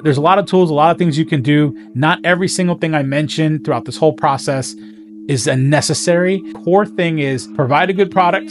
There's a lot of tools, a lot of things you can do. Not every single thing I mentioned throughout this whole process is a necessary. Core thing is provide a good product,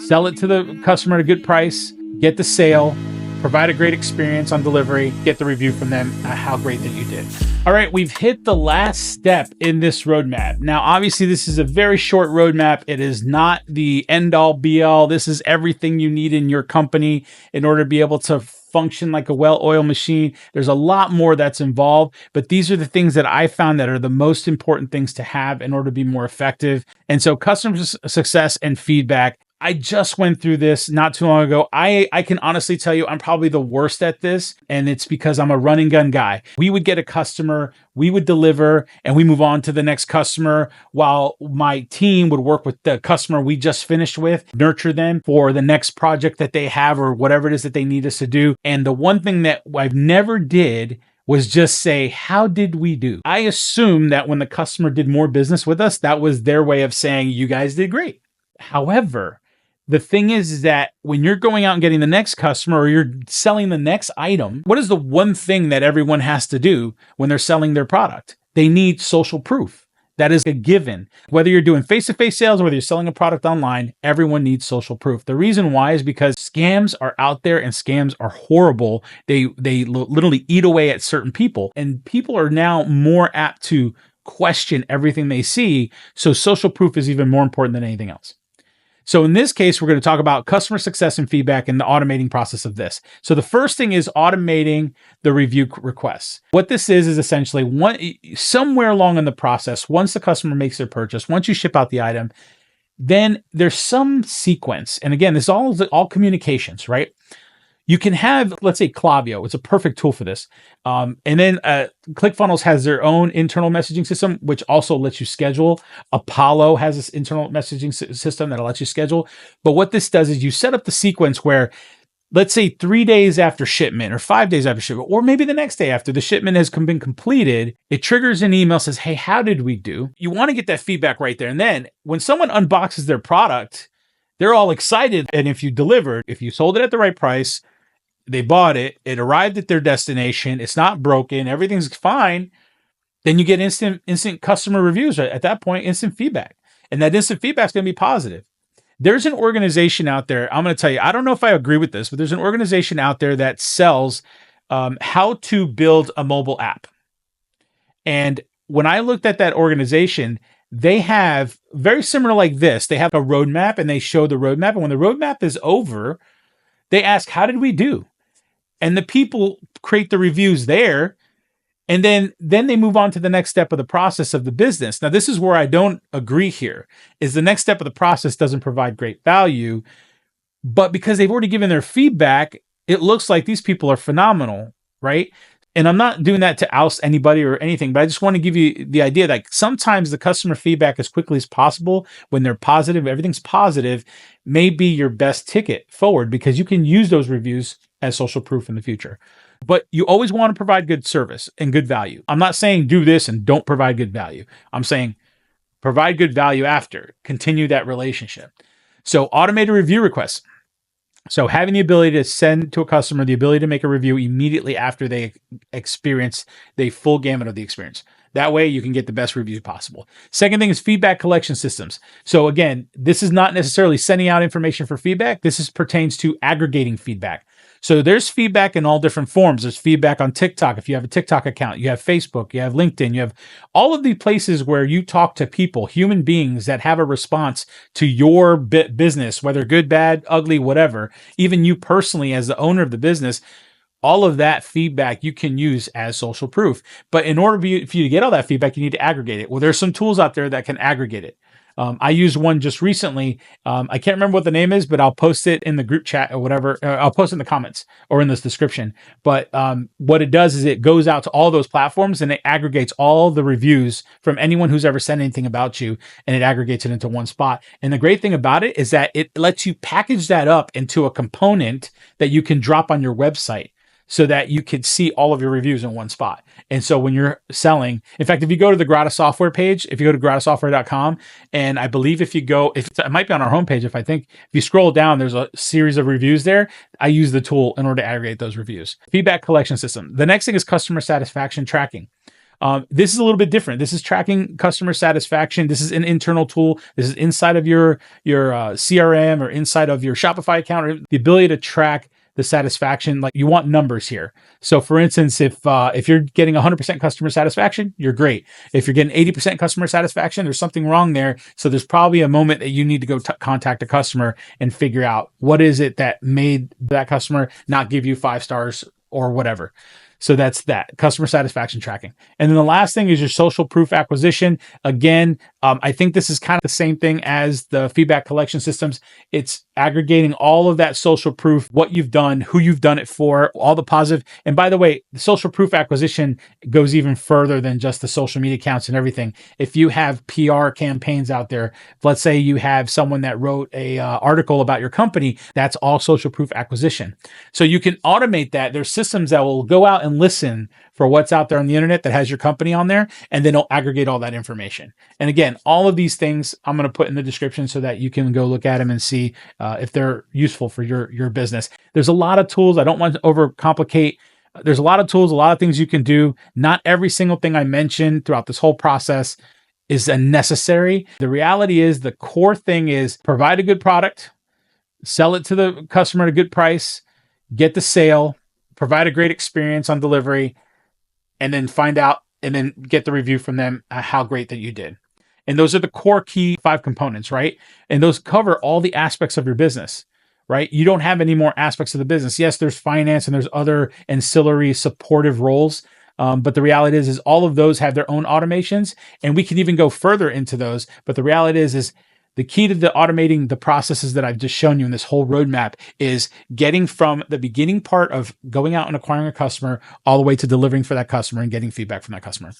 sell it to the customer at a good price, get the sale, provide a great experience on delivery, get the review from them, how great that you did. All right, we've hit the last step in this roadmap. Now, obviously, this is a very short roadmap. It is not the end all be all. This is everything you need in your company in order to be able to function like a well-oiled machine. There's a lot more that's involved, but these are the things that I found that are the most important things to have in order to be more effective. And so customer success and feedback, I just went through this not too long ago. I can honestly tell you I'm probably the worst at this, and it's because I'm a run and gun guy. We would get a customer, we would deliver, and we move on to the next customer while my team would work with the customer we just finished with, nurture them for the next project that they have or whatever it is that they need us to do. And the one thing that I've never did was just say, how did we do? I assume that when the customer did more business with us, that was their way of saying, you guys did great. However, the thing is that when you're going out and getting the next customer or you're selling the next item, what is the one thing that everyone has to do when they're selling their product? They need social proof. That is a given. Whether you're doing face-to-face sales or whether you're selling a product online, everyone needs social proof. The reason why is because scams are out there and scams are horrible. They literally eat away at certain people, and people are now more apt to question everything they see. So social proof is even more important than anything else. So in this case, we're going to talk about customer success and feedback and the automating process of this. So the first thing is automating the review requests. What this is essentially somewhere along in the process, once the customer makes their purchase, once you ship out the item, then there's some sequence. And again, this is all communications, right? You can have, let's say, Klaviyo. It's a perfect tool for this. And then ClickFunnels has their own internal messaging system, which also lets you schedule. Apollo has this internal messaging system that lets you schedule. But what this does is you set up the sequence where, let's say, 3 days after shipment or 5 days after shipment, or maybe the next day after the shipment has been completed, it triggers an email, says, hey, how did we do? You want to get that feedback right there. And then when someone unboxes their product, they're all excited. And if you sold it at the right price, they bought it, it arrived at their destination, it's not broken, everything's fine, then you get instant customer reviews right at that point, instant feedback. And that instant feedback is going to be positive. There's an organization out there, I'm going to tell you, I don't know if I agree with this, but there's an organization out there that sells how to build a mobile app. And when I looked at that organization, they have very similar like this. They have a roadmap and they show the roadmap. And when the roadmap is over, they ask, how did we do? And the people create the reviews there. And then they move on to the next step of the process of the business. Now, this is where I don't agree here, is the next step of the process doesn't provide great value. But because they've already given their feedback, it looks like these people are phenomenal, right? And I'm not doing that to oust anybody or anything, but I just want to give you the idea that sometimes the customer feedback as quickly as possible, when they're positive, everything's positive, may be your best ticket forward because you can use those reviews as social proof in the future. But you always want to provide good service and good value. I'm not saying do this and don't provide good value. I'm saying provide good value after, continue that relationship. So automated review requests. So having the ability to send to a customer the ability to make a review immediately after they experience the full gamut of the experience. That way you can get the best reviews possible. Second thing is feedback collection systems. So again, this is not necessarily sending out information for feedback. This pertains to aggregating feedback. So there's feedback in all different forms. There's feedback on TikTok. If you have a TikTok account, you have Facebook, you have LinkedIn, you have all of the places where you talk to people, human beings that have a response to your business, whether good, bad, ugly, whatever, even you personally as the owner of the business, all of that feedback you can use as social proof. But in order for you to get all that feedback, you need to aggregate it. Well, there's some tools out there that can aggregate it. I used one just recently. I can't remember what the name is, but I'll post it in the group chat or whatever. I'll post it in the comments or in this description. But what it does is it goes out to all those platforms and it aggregates all the reviews from anyone who's ever said anything about you, and it aggregates it into one spot. And the great thing about it is that it lets you package that up into a component that you can drop on your website. so that you could see all of your reviews in one spot. And so when you're selling, in fact, if you go to the Gratis Software page, if you go to gratissoftware.com, and I believe if it might be on our homepage, if you scroll down, there's a series of reviews there. I use the tool in order to aggregate those reviews. Feedback collection system. The next thing is customer satisfaction tracking. This is a little bit different. This is tracking customer satisfaction. This is an internal tool. This is inside of your CRM or inside of your Shopify account, or the ability to track the satisfaction. Like, you want numbers here. So for instance, if you're getting 100% customer satisfaction, you're great. If you're getting 80% customer satisfaction, there's something wrong there. So there's probably a moment that you need to go contact a customer and figure out what is it that made that customer not give you 5 stars or whatever. So that's that, customer satisfaction tracking. And then the last thing is your social proof acquisition. Again, I think this is kind of the same thing as the feedback collection systems. It's aggregating all of that social proof, what you've done, who you've done it for, all the positive. And by the way, the social proof acquisition goes even further than just the social media accounts and everything. If you have PR campaigns out there, let's say you have someone that wrote a article about your company, that's all social proof acquisition. So you can automate that. There's systems that will go out and listen for what's out there on the internet that has your company on there, and then it'll aggregate all that information. And again, all of these things I'm going to put in the description so that you can go look at them and see if they're useful for your business. There's a lot of tools. I don't want to overcomplicate. There's a lot of tools, a lot of things you can do. Not every single thing I mentioned throughout this whole process is necessary. The reality is, the core thing is provide a good product, sell it to the customer at a good price, get the sale, provide a great experience on delivery, and then find out and then get the review from them how great that you did. And those are the core key 5 components, right? And those cover all the aspects of your business, right? You don't have any more aspects of the business. Yes, there's finance and there's other ancillary supportive roles. But the reality is all of those have their own automations, and we can even go further into those. But the reality is the key to the automating the processes that I've just shown you in this whole roadmap is getting from the beginning part of going out and acquiring a customer all the way to delivering for that customer and getting feedback from that customer.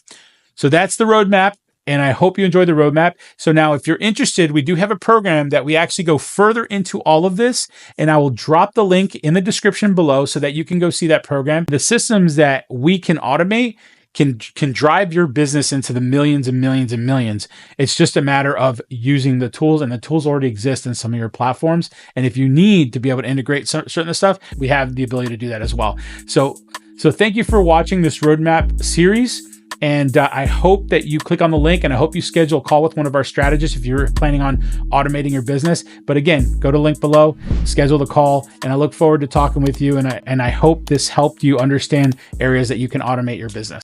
So that's the roadmap. And I hope you enjoy the roadmap. So now if you're interested, we do have a program that we actually go further into all of this. And I will drop the link in the description below so that you can go see that program. The systems that we can automate can drive your business into the millions and millions and millions. It's just a matter of using the tools, and the tools already exist in some of your platforms. And if you need to be able to integrate certain stuff, we have the ability to do that as well. So thank you for watching this roadmap series. And I hope that you click on the link, and I hope you schedule a call with one of our strategists if you're planning on automating your business. But again, go to the link below, schedule the call, and I look forward to talking with you. And I hope this helped you understand areas that you can automate your business.